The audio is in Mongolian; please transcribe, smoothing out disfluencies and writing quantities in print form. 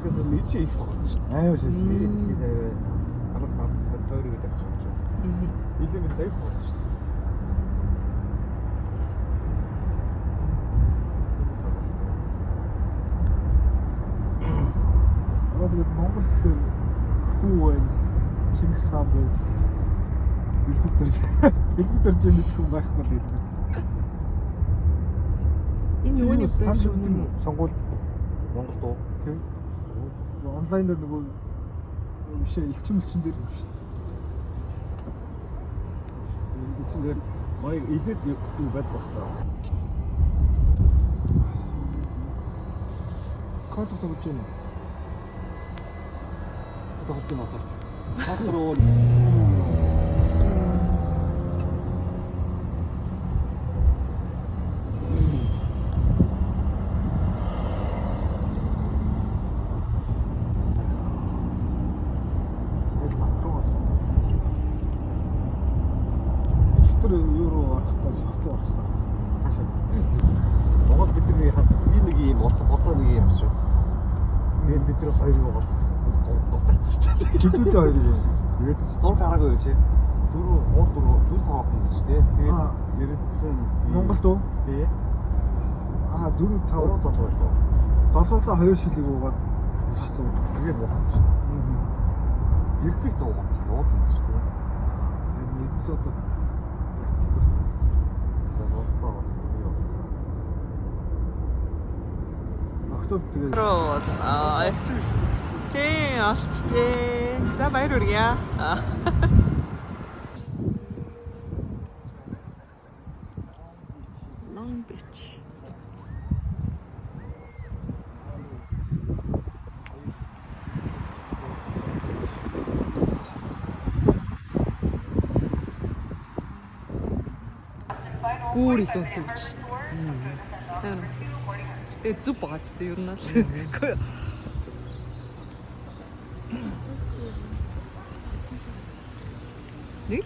гэхээс нэг чи их байгаа шүү дээ. Аймаа шилжиж. Тэгээд амаг талцтай тойрог гэж авч байгаа юм. Нийлэн бид аяг байгаа шүү дээ. Тэгээд Монгол гэхээр хүү байна. Чингис хаан байна. Билгүүдэр ч мэдэх юм байхгүй л хэлбэг. Энэ юуны байна? Сонгуул Монгол дуу. Тийм. Онлайн дээр нөгөө бишээ элчин дээр юм шүү. Эндсэн дээр маяг илээд юу байд багтаа. Контор тогж байна. Тогж байна одоо. Контрол. Бид нар хоёрыг бол дутаацсан шүү дээ. Хэдүүлээ хоёрыг байсан. Тэгээд зураг хараагүй юу чи? 4 5 хүмүүс шүү дээ. Тэгээд ирээдсэн Монголд уу? Тий. 4 5 залуу байлаа. Долоолоо 2 шилийг уугаад хийсэн. Тэгээд буцсан шүү дээ. Гэрцэг дуугаад л ууд юм шүү дээ. Нэгс одоо яцсан. Одоо бас юу болсон. Октод тэгээд тий, олчтэй. За баяр хүргье. Long Beach. Гүүр илүү хөвч. Тэгээд зүг байгаа ч тийм ер нь л. Нэг